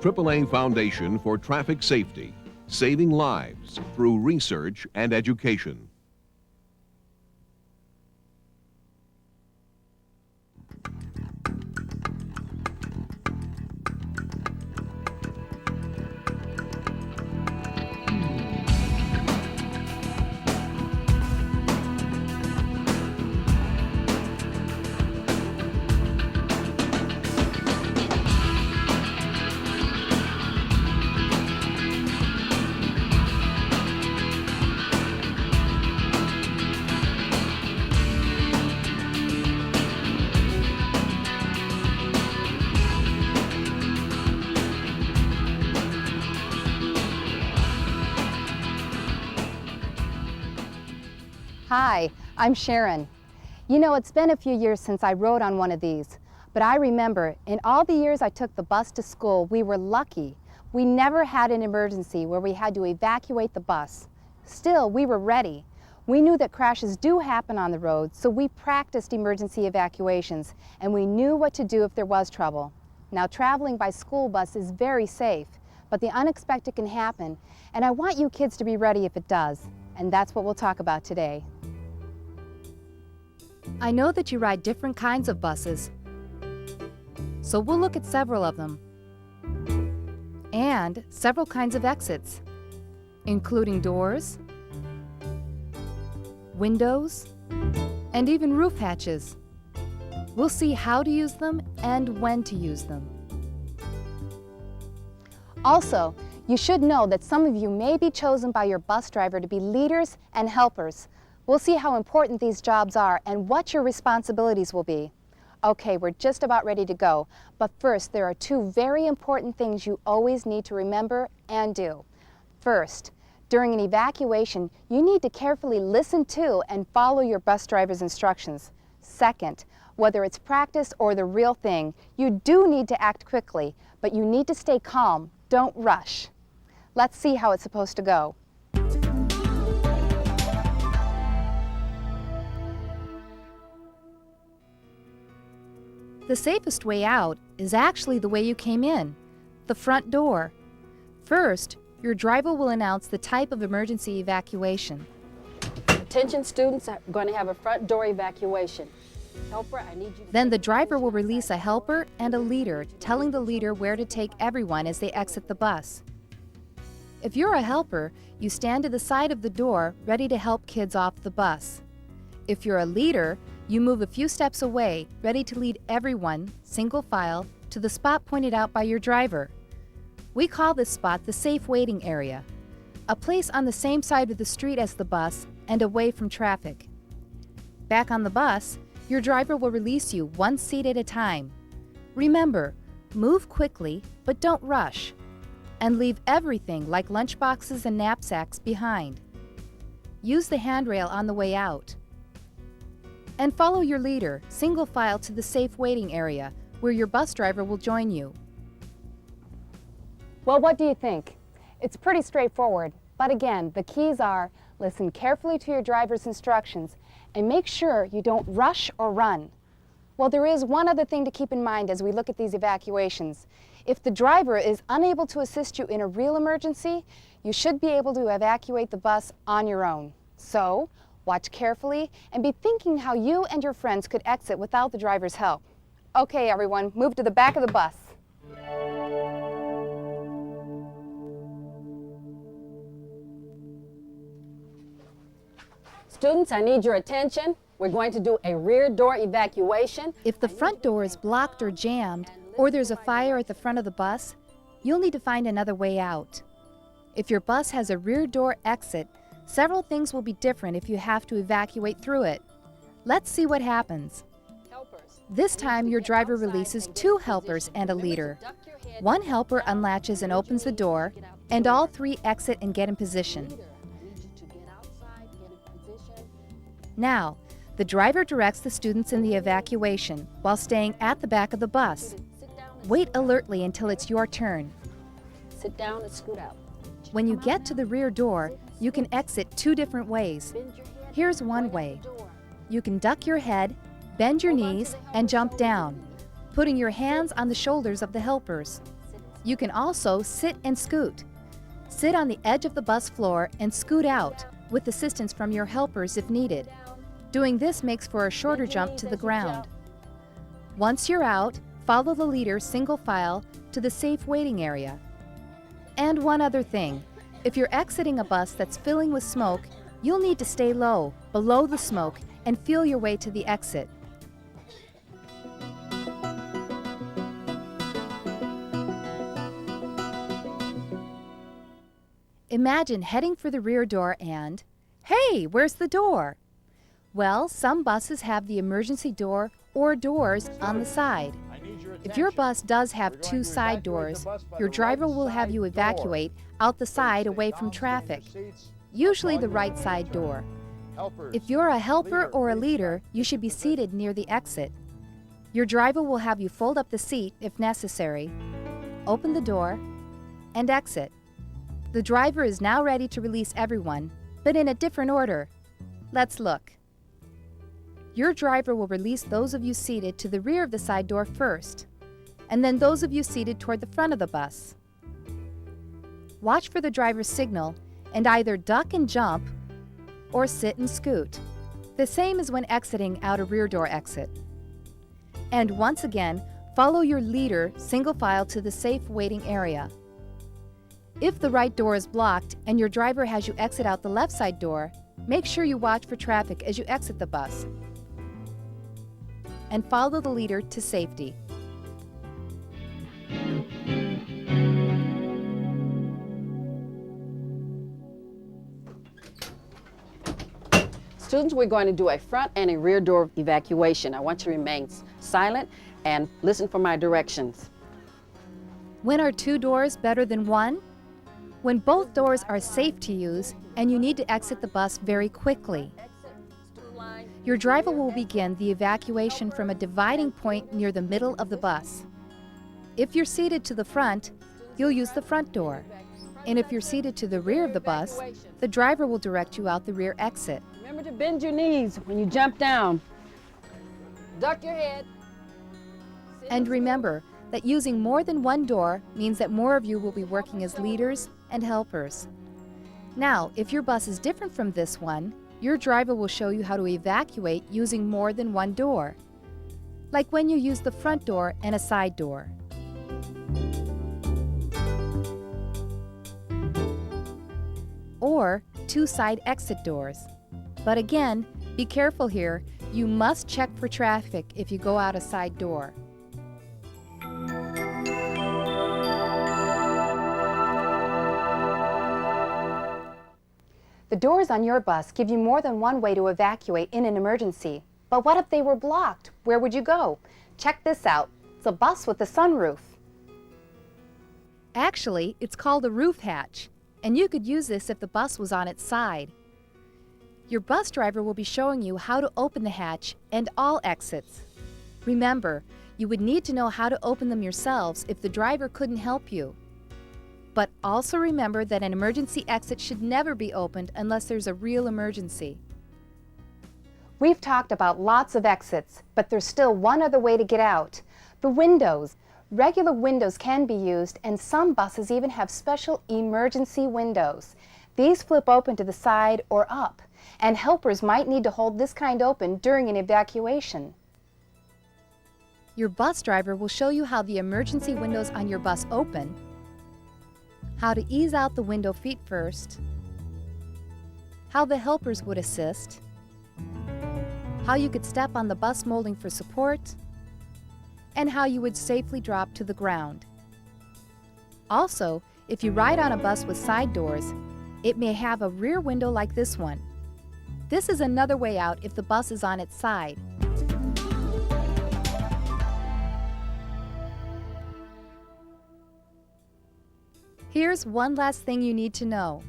AAA Foundation for Traffic Safety, saving lives through research and education. Hi, I'm Sharon. You know, it's been a few years since I rode on one of these, but I remember in all the years I took the bus to school, we were lucky. We never had an emergency where we had to evacuate the bus. Still, we were ready. We knew that crashes do happen on the road, so we practiced emergency evacuations, and we knew what to do if there was trouble. Now, traveling by school bus is very safe, but the unexpected can happen, and I want you kids to be ready if it does, and that's what we'll talk about today. I know that you ride different kinds of buses, so we'll look at several of them, and several kinds of exits, including doors, windows, and even roof hatches. We'll see how to use them and when to use them. Also, you should know that some of you may be chosen by your bus driver to be leaders and helpers. We'll see how important these jobs are and what your responsibilities will be. Okay, we're just about ready to go, but first there are two very important things you always need to remember and do. First, during an evacuation, you need to carefully listen to and follow your bus driver's instructions. Second, whether it's practice or the real thing, you do need to act quickly, but you need to stay calm. Don't rush. Let's see how it's supposed to go. The safest way out is actually the way you came in, the front door. First, your driver will announce the type of emergency evacuation. Attention students, I'm going to have a front door evacuation. Helper, I need you to... Then the driver will release a helper and a leader, telling the leader where to take everyone as they exit the bus. If you're a helper, you stand to the side of the door, ready to help kids off the bus. If you're a leader, you move a few steps away, ready to lead everyone, single file, to the spot pointed out by your driver. We call this spot the safe waiting area, a place on the same side of the street as the bus and away from traffic. Back on the bus, your driver will release you one seat at a time. Remember, move quickly, but don't rush, and leave everything like lunchboxes and knapsacks behind. Use the handrail on the way out. And follow your leader, single file to the safe waiting area, where your bus driver will join you. Well, what do you think? It's pretty straightforward, but again, the keys are listen carefully to your driver's instructions and make sure you don't rush or run. Well, there is one other thing to keep in mind as we look at these evacuations. If the driver is unable to assist you in a real emergency, you should be able to evacuate the bus on your own. So, watch carefully and be thinking how you and your friends could exit without the driver's help. Okay, everyone, move to the back of the bus. Students, I need your attention. We're going to do a rear door evacuation. If the front door is blocked or jammed, or there's a fire at the front of the bus, you'll need to find another way out. If your bus has a rear door exit, several things will be different if you have to evacuate through it. Let's see what happens. This time, your driver releases two helpers and a leader. One helper unlatches and opens the door, and all three exit and get in position. Now, the driver directs the students in the evacuation while staying at the back of the bus. Wait alertly until it's your turn. Sit down and scoot out. When you get to the rear door, you can exit two different ways. Here's one way. You can duck your head, bend your knees, and jump down, putting your hands on the shoulders of the helpers. You can also sit and scoot. Sit on the edge of the bus floor and scoot out, with assistance from your helpers if needed. Doing this makes for a shorter jump to the ground. Once you're out, follow the leader single file to the safe waiting area. And one other thing, if you're exiting a bus that's filling with smoke, you'll need to stay low, below the smoke, and feel your way to the exit. Imagine heading for the rear door and, hey, where's the door? Well, some buses have the emergency door or doors on the side. If your bus does have two side doors, your driver will have you evacuate out the side away from traffic, usually the right side door. If you're a helper or a leader, you should be seated near the exit. Your driver will have you fold up the seat if necessary, open the door, and exit. The driver is now ready to release everyone, but in a different order. Let's look. Your driver will release those of you seated to the rear of the side door first, and then those of you seated toward the front of the bus. Watch for the driver's signal and either duck and jump or sit and scoot, the same as when exiting out a rear door exit. And once again, follow your leader single file to the safe waiting area. If the right door is blocked and your driver has you exit out the left side door, make sure you watch for traffic as you exit the bus. And follow the leader to safety. Students, we're going to do a front and a rear door evacuation. I want you to remain silent and listen for my directions. When are two doors better than one? When both doors are safe to use and you need to exit the bus very quickly. Your driver will begin the evacuation from a dividing point near the middle of the bus. If you're seated to the front, you'll use the front door. And if you're seated to the rear of the bus, the driver will direct you out the rear exit. Remember to bend your knees when you jump down. Duck your head. And remember that using more than one door means that more of you will be working as leaders and helpers. Now, if your bus is different from this one, your driver will show you how to evacuate using more than one door, like when you use the front door and a side door. Or two side exit doors. But again, be careful here. You must check for traffic if you go out a side door. The doors on your bus give you more than one way to evacuate in an emergency. But what if they were blocked? Where would you go? Check this out. It's a bus with a sunroof. Actually, it's called a roof hatch, and you could use this if the bus was on its side. Your bus driver will be showing you how to open the hatch and all exits. Remember, you would need to know how to open them yourselves if the driver couldn't help you. But also remember that an emergency exit should never be opened unless there's a real emergency. We've talked about lots of exits, but there's still one other way to get out. The windows. Regular windows can be used, and some buses even have special emergency windows. These flip open to the side or up, and helpers might need to hold this kind open during an evacuation. Your bus driver will show you how the emergency windows on your bus open, how to ease out the window feet first, how the helpers would assist, how you could step on the bus molding for support, and how you would safely drop to the ground. Also, if you ride on a bus with side doors, it may have a rear window like this one. This is another way out if the bus is on its side. Here's one last thing you need to know.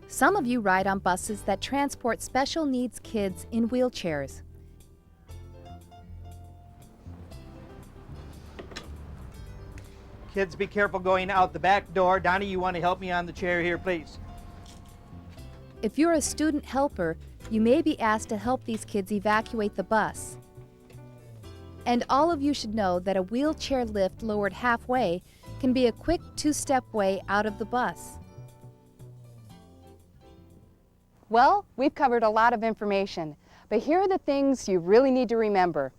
Some of you ride on buses that transport special needs kids in wheelchairs. Kids, be careful going out the back door. Donnie, you want to help me on the chair here, please? If you're a student helper, you may be asked to help these kids evacuate the bus. And all of you should know that a wheelchair lift lowered halfway can be a quick two-step way out of the bus. Well, we've covered a lot of information, but here are the things you really need to remember.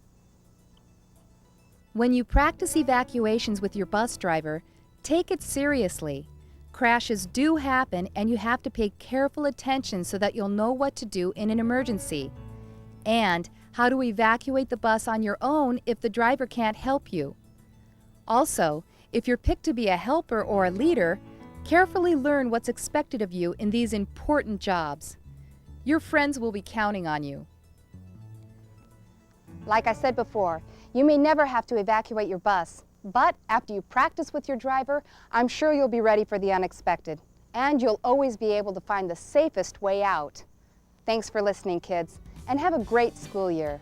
When you practice evacuations with your bus driver, take it seriously. Crashes do happen, and you have to pay careful attention so that you'll know what to do in an emergency, and how to evacuate the bus on your own if the driver can't help you. Also, if you're picked to be a helper or a leader, carefully learn what's expected of you in these important jobs. Your friends will be counting on you. Like I said before, you may never have to evacuate your bus, but after you practice with your driver, I'm sure you'll be ready for the unexpected, and you'll always be able to find the safest way out. Thanks for listening, kids, and have a great school year.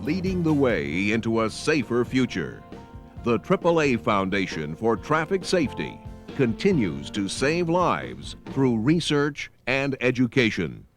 Leading the way into a safer future. The AAA Foundation for Traffic Safety continues to save lives through research and education.